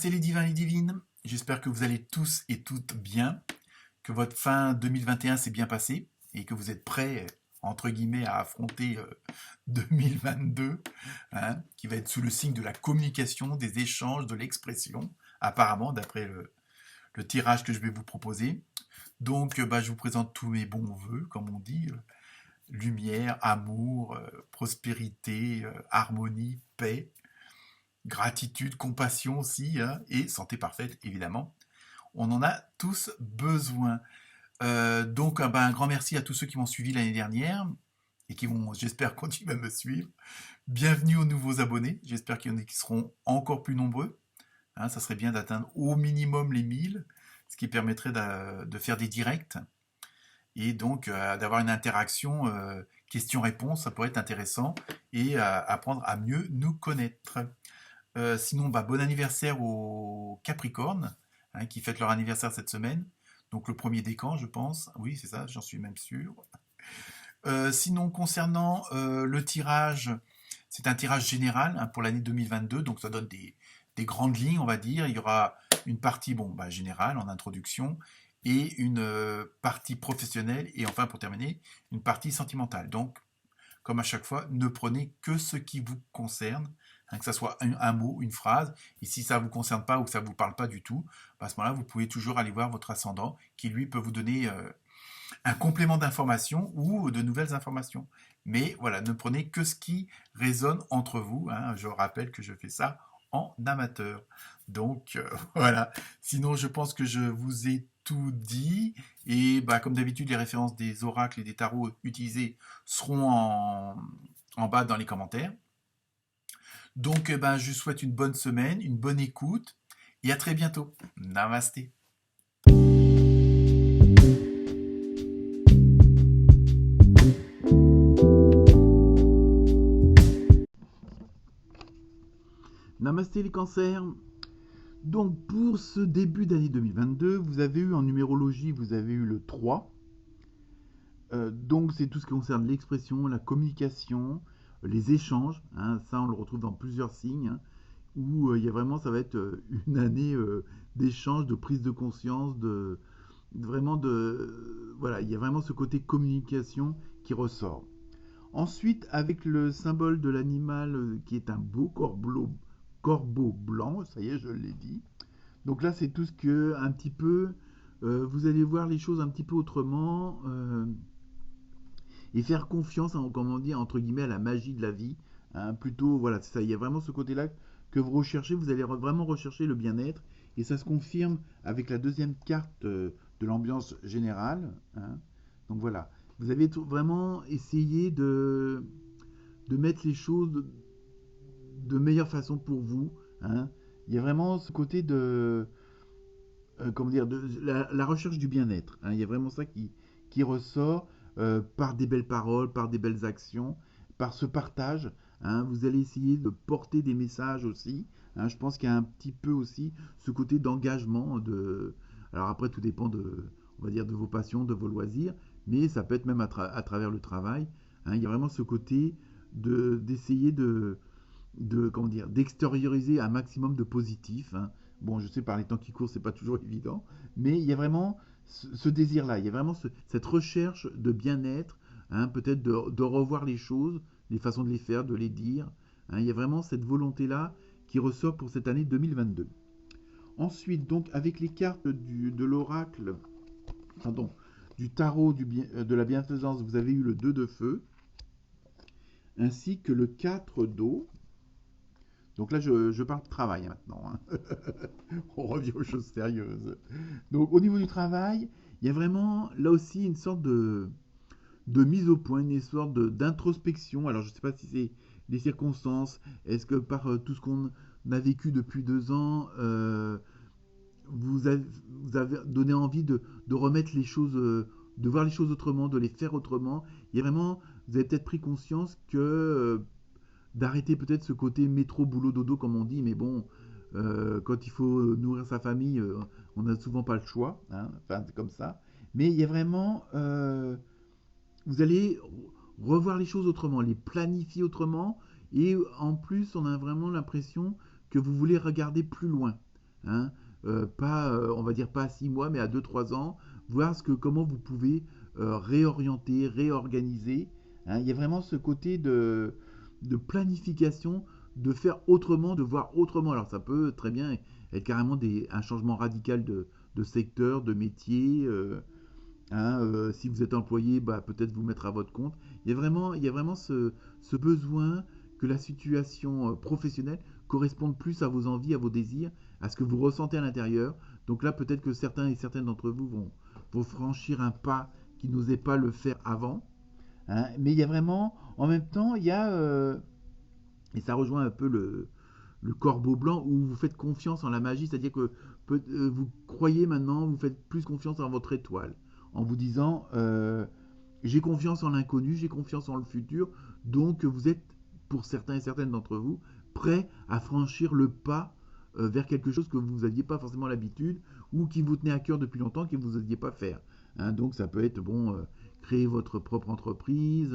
Namasté les divins et les divines, j'espère que vous allez tous et toutes bien, que votre fin 2021 s'est bien passée et que vous êtes prêts, entre guillemets, à affronter 2022, hein, qui va être sous le signe de la communication, des échanges, de l'expression, apparemment, d'après le tirage que je vais vous proposer. Donc, je vous présente tous mes bons voeux, comme on dit, lumière, amour, prospérité, harmonie, paix, gratitude, compassion aussi, hein, et santé parfaite, évidemment. On en a tous besoin. Un grand merci à tous ceux qui m'ont suivi l'année dernière et qui vont, j'espère, continuer à me suivre. Bienvenue aux nouveaux abonnés. J'espère qu'il y en a qui seront encore plus nombreux. Hein, ça serait bien d'atteindre au minimum les 1000, ce qui permettrait de faire des directs et donc d'avoir une interaction question-réponse. Ça pourrait être intéressant et apprendre à mieux nous connaître. Sinon, bon anniversaire aux Capricornes, hein, qui fêtent leur anniversaire cette semaine. Donc le premier décan, je pense. Oui, c'est ça, j'en suis même sûr. Sinon, concernant le tirage, c'est un tirage général, hein, pour l'année 2022, donc ça donne des grandes lignes, on va dire. Il y aura une partie générale, en introduction, et une partie professionnelle, et enfin, pour terminer, une partie sentimentale. Donc, comme à chaque fois, ne prenez que ce qui vous concerne, hein, que ce soit un mot, une phrase, et si ça ne vous concerne pas ou que ça ne vous parle pas du tout, à ce moment-là, vous pouvez toujours aller voir votre ascendant, qui lui peut vous donner un complément d'information ou de nouvelles informations. Mais voilà, ne prenez que ce qui résonne entre vous, hein. Je rappelle que je fais ça en amateur. Donc voilà. Sinon, je pense que je vous ai tout dit. Et comme d'habitude, les références des oracles et des tarots utilisés seront en bas dans les commentaires. Donc, je vous souhaite une bonne semaine, une bonne écoute et à très bientôt. Namasté. Namasté les cancers. Donc pour ce début d'année 2022, vous avez eu en numérologie, vous avez eu le 3. Donc c'est tout ce qui concerne l'expression, la communication, les échanges, hein. Ça on le retrouve dans plusieurs signes, hein, où il y a vraiment, ça va être une année d'échange, de prise de conscience, voilà, il y a vraiment ce côté communication qui ressort. Ensuite, avec le symbole de l'animal qui est un beau corbeau blanc, ça y est, je l'ai dit. Donc là, c'est tout ce que, un petit peu, vous allez voir les choses un petit peu autrement et faire confiance, hein, comme on dit, entre guillemets, à la magie de la vie. Hein, plutôt, voilà, c'est ça, il y a vraiment ce côté-là que vous recherchez, vous allez vraiment rechercher le bien-être et ça se confirme avec la deuxième carte de l'ambiance générale. Hein. Donc voilà, vous avez vraiment essayé de mettre les choses de meilleure façon pour vous. Hein. Il y a vraiment ce côté de, comment dire, de la recherche du bien-être. Hein. Il y a vraiment ça qui ressort par des belles paroles, par des belles actions, par ce partage. Hein. Vous allez essayer de porter des messages aussi. Hein. Je pense qu'il y a un petit peu aussi ce côté d'engagement. Alors après, tout dépend on va dire, de vos passions, de vos loisirs, mais ça peut être même à travers le travail. Hein. Il y a vraiment ce côté d'essayer comment dire, d'extérioriser un maximum de positif. Hein. Bon, je sais, par les temps qui courent, c'est pas toujours évident, mais il y a vraiment ce désir-là, il y a vraiment cette recherche de bien-être, hein, peut-être de revoir les choses, les façons de les faire, de les dire. Hein. Il y a vraiment cette volonté-là qui ressort pour cette année 2022. Ensuite, donc, avec les cartes de l'oracle, pardon, du tarot de la bienfaisance, vous avez eu le 2 de feu, ainsi que le 4 d'eau. Donc là, je parle de travail maintenant. Hein. On revient aux choses sérieuses. Donc au niveau du travail, il y a vraiment là aussi une sorte de mise au point, une sorte d'introspection. Alors je ne sais pas si c'est les circonstances, est-ce que par tout ce qu'on a vécu depuis 2 ans, vous avez donné envie de remettre les choses, de voir les choses autrement, de les faire autrement. Il y a vraiment, vous avez peut-être pris conscience que d'arrêter peut-être ce côté métro, boulot, dodo, comme on dit, mais bon, quand il faut nourrir sa famille, on n'a souvent pas le choix, hein, enfin, c'est comme ça. Mais il y a vraiment, vous allez revoir les choses autrement, les planifier autrement, et en plus, on a vraiment l'impression que vous voulez regarder plus loin. hein, pas, on va dire pas à 6 mois, mais à 2, 3 ans, voir comment vous pouvez réorienter, réorganiser, hein. Il y a vraiment ce côté de planification, de faire autrement, de voir autrement. Alors ça peut très bien être carrément un changement radical de secteur, de métier. Hein, si vous êtes employé, bah, peut-être vous mettre à votre compte. Il y a vraiment ce besoin que la situation professionnelle corresponde plus à vos envies, à vos désirs, à ce que vous ressentez à l'intérieur. Donc là, peut-être que certains et certaines d'entre vous vont franchir un pas qui n'osaient pas le faire avant, hein. Mais il y a vraiment, en même temps, et ça rejoint un peu le corbeau blanc, où vous faites confiance en la magie, c'est-à-dire que vous croyez maintenant, vous faites plus confiance en votre étoile, en vous disant j'ai confiance en l'inconnu, j'ai confiance en le futur, donc vous êtes, pour certains et certaines d'entre vous, prêts à franchir le pas vers quelque chose que vous n'aviez pas forcément l'habitude, ou qui vous tenait à cœur depuis longtemps, que vous n'osiez pas faire, hein. Donc ça peut être, bon, créer votre propre entreprise,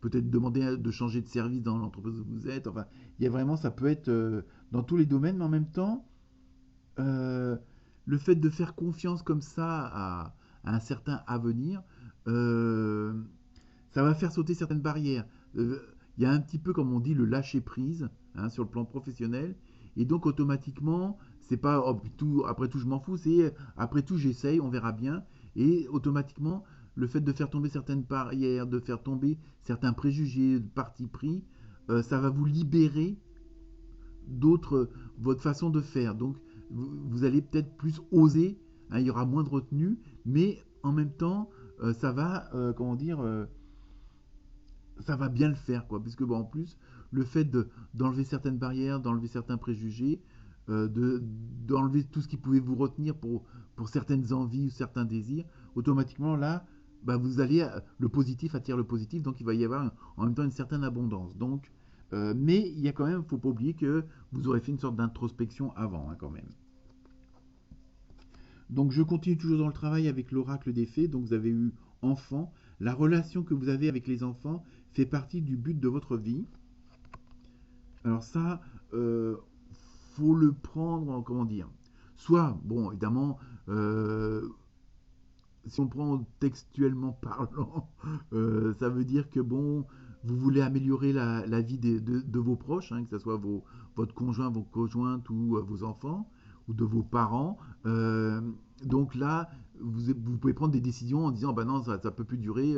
peut-être demander de changer de service dans l'entreprise où vous êtes. Enfin, il y a vraiment, ça peut être dans tous les domaines, mais en même temps, euh, le fait de faire confiance comme ça à un certain avenir, euh, ça va faire sauter certaines barrières. Il y a un petit peu, comme on dit, le lâcher prise, hein, sur le plan professionnel, et donc automatiquement, c'est pas oh, après tout je m'en fous, c'est après tout j'essaye, on verra bien, et automatiquement, le fait de faire tomber certaines barrières, de faire tomber certains préjugés, partis pris, ça va vous libérer d'autres, votre façon de faire. Donc, vous allez peut-être plus oser, hein, il y aura moins de retenue, mais en même temps, ça va, comment dire, ça va bien le faire, quoi. Puisque, bon, en plus, le fait d'enlever certaines barrières, d'enlever certains préjugés, d'enlever tout ce qui pouvait vous retenir pour certaines envies ou certains désirs, automatiquement, là, bah, vous allez, le positif attire le positif, donc il va y avoir en même temps une certaine abondance. Donc, mais il y a quand même, faut pas oublier que vous aurez fait une sorte d'introspection avant, hein, quand même. Donc je continue toujours dans le travail avec l'oracle des fées. Donc vous avez eu enfant. La relation que vous avez avec les enfants fait partie du but de votre vie. Alors ça, faut le prendre, comment dire, soit, bon, évidemment, si on prend textuellement parlant, ça veut dire que, bon, vous voulez améliorer la vie de vos proches, hein, que ce soit votre conjoint, vos conjointes ou vos enfants, ou de vos parents. Donc là, vous pouvez prendre des décisions en disant, bah non, ça ne peut plus durer,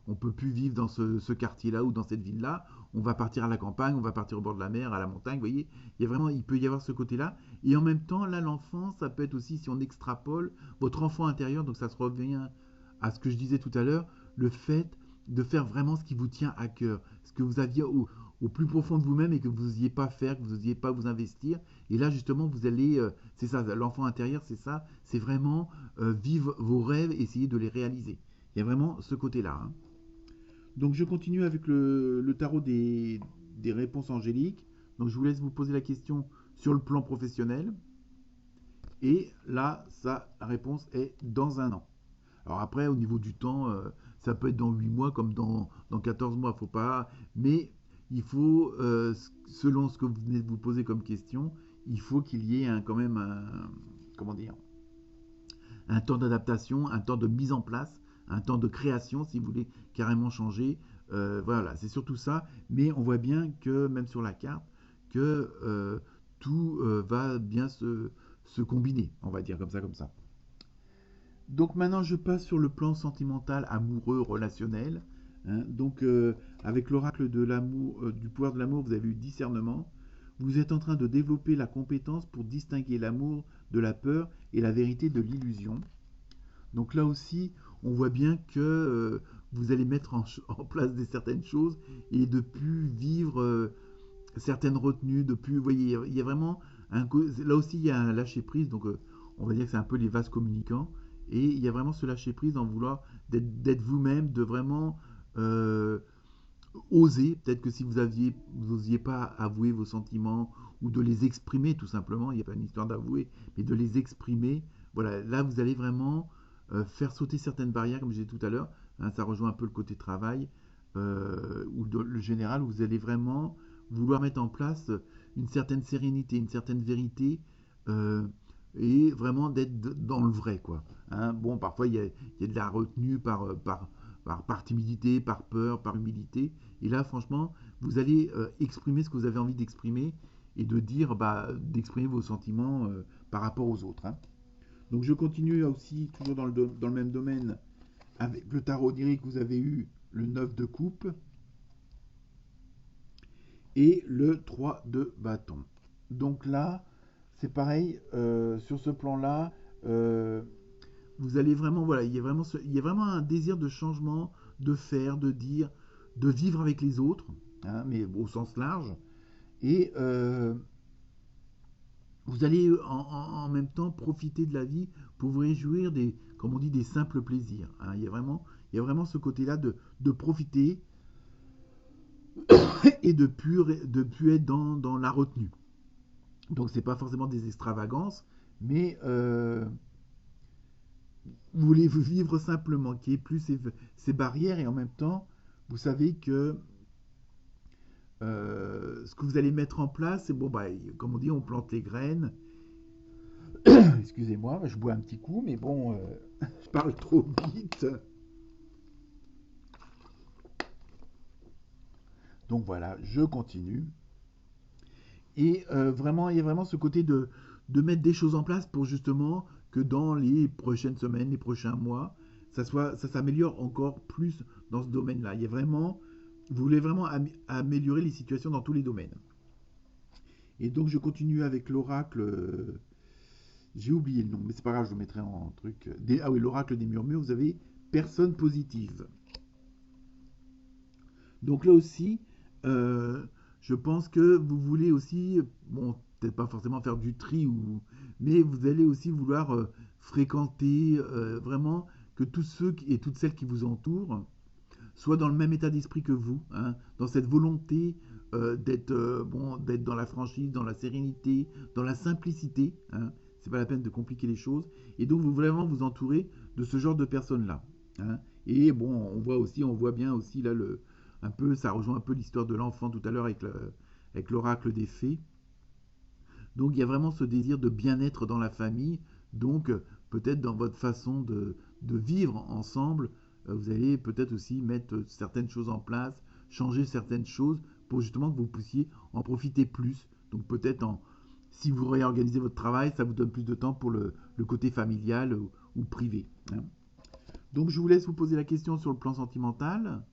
on ne peut plus vivre dans ce quartier-là ou dans cette ville-là, on va partir à la campagne, on va partir au bord de la mer, à la montagne, vous voyez, il peut y avoir ce côté-là. Et en même temps, là, l'enfant, ça peut être aussi, si on extrapole, votre enfant intérieur, donc ça se revient à ce que je disais tout à l'heure, le fait de faire vraiment ce qui vous tient à cœur, ce que vous aviez au plus profond de vous-même et que vous n'osiez pas faire, que vous n'osiez pas vous investir. Et là, justement, vous allez, c'est ça, l'enfant intérieur, c'est ça, c'est vraiment vivre vos rêves, essayer de les réaliser. Il y a vraiment ce côté-là, hein. Donc je continue avec le tarot des réponses angéliques. Donc je vous laisse vous poser la question sur le plan professionnel. Et là, la réponse est dans un an. Alors après, au niveau du temps, ça peut être dans 8 mois comme dans 14 mois. Faut pas, mais il faut, selon ce que vous venez de vous poser comme question, il faut qu'il y ait quand même comment dire, un temps d'adaptation, un temps de mise en place, un temps de création si vous voulez carrément changer. Voilà, c'est surtout ça. Mais on voit bien que même sur la carte, que tout va bien se combiner, on va dire comme ça, comme ça. Donc maintenant, je passe sur le plan sentimental, amoureux, relationnel, hein. Donc avec l'oracle de l'amour, du pouvoir de l'amour, vous avez eu discernement. Vous êtes en train de développer la compétence pour distinguer l'amour de la peur et la vérité de l'illusion. Donc là aussi, on voit bien que vous allez mettre en place certaines choses et de plus vivre certaines retenues, de plus, vous voyez, il y a vraiment là aussi il y a un lâcher prise. Donc on va dire que c'est un peu les vases communicants. Et il y a vraiment ce lâcher prise en vouloir d'être vous-même, de vraiment oser. Peut-être que si vous n'osiez pas avouer vos sentiments ou de les exprimer tout simplement, il n'y a pas une histoire d'avouer, mais de les exprimer. Voilà, là vous allez vraiment faire sauter certaines barrières, comme je disais tout à l'heure, hein. Ça rejoint un peu le côté travail, ou le général, où vous allez vraiment vouloir mettre en place une certaine sérénité, une certaine vérité, euh, et vraiment d'être dans le vrai, quoi. Hein, bon, parfois il y a de la retenue par timidité, par peur, par humilité. Et là, franchement, vous allez exprimer ce que vous avez envie d'exprimer et de dire, d'exprimer vos sentiments par rapport aux autres. Hein. Donc je continue aussi, toujours dans le même domaine, avec le tarot onirique, vous avez eu le 9 de coupe et le 3 de bâton. Donc là, c'est pareil, sur ce plan-là, euh, vous allez vraiment, voilà, il y a vraiment un désir de changement, de faire, de dire, de vivre avec les autres, hein, mais au sens large. Et vous allez en même temps profiter de la vie pour vous réjouir des, comme on dit, des simples plaisirs. Hein. Il y a vraiment ce côté-là de profiter et de plus être dans la retenue. Donc c'est pas forcément des extravagances, mais vous voulez vivre simplement, qu'il n'y ait plus ces barrières et en même temps, vous savez que ce que vous allez mettre en place, c'est bon, comme on dit, on plante les graines. Excusez-moi, je bois un petit coup, mais bon, je parle trop vite. Donc voilà, je continue. Et vraiment, il y a vraiment ce côté de mettre des choses en place pour justement que dans les prochaines semaines, les prochains mois, ça s'améliore encore plus dans ce domaine-là. Vous voulez vraiment améliorer les situations dans tous les domaines. Et donc je continue avec l'oracle. J'ai oublié le nom, mais c'est pas grave, je le mettrai en truc. Ah oui, l'oracle des murmures. Vous avez personne positive. Donc là aussi, euh, je pense que vous voulez aussi, bon, peut-être pas forcément faire du tri, mais vous allez aussi vouloir fréquenter vraiment que tous ceux et toutes celles qui vous entourent soient dans le même état d'esprit que vous, hein, dans cette volonté d'être dans la franchise, dans la sérénité, dans la simplicité. Hein, c'est pas la peine de compliquer les choses. Et donc vous vraiment vous entourer de ce genre de personnes-là. Hein. Et bon, on voit bien aussi là ça rejoint un peu l'histoire de l'enfant tout à l'heure avec l'oracle des fées. Donc il y a vraiment ce désir de bien-être dans la famille. Donc peut-être dans votre façon de vivre ensemble, vous allez peut-être aussi mettre certaines choses en place, changer certaines choses pour justement que vous puissiez en profiter plus. Donc si vous réorganisez votre travail, ça vous donne plus de temps pour le côté familial ou privé. Hein. Donc je vous laisse vous poser la question sur le plan sentimental.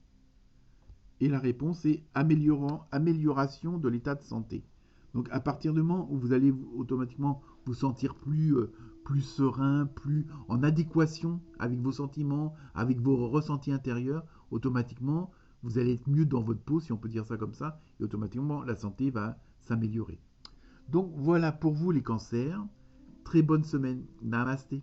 Et la réponse est amélioration de l'état de santé. Donc à partir du moment où vous allez automatiquement vous sentir plus serein, plus en adéquation avec vos sentiments, avec vos ressentis intérieurs, automatiquement vous allez être mieux dans votre peau, si on peut dire ça comme ça, et automatiquement la santé va s'améliorer. Donc voilà pour vous les cancers. Très bonne semaine. Namasté.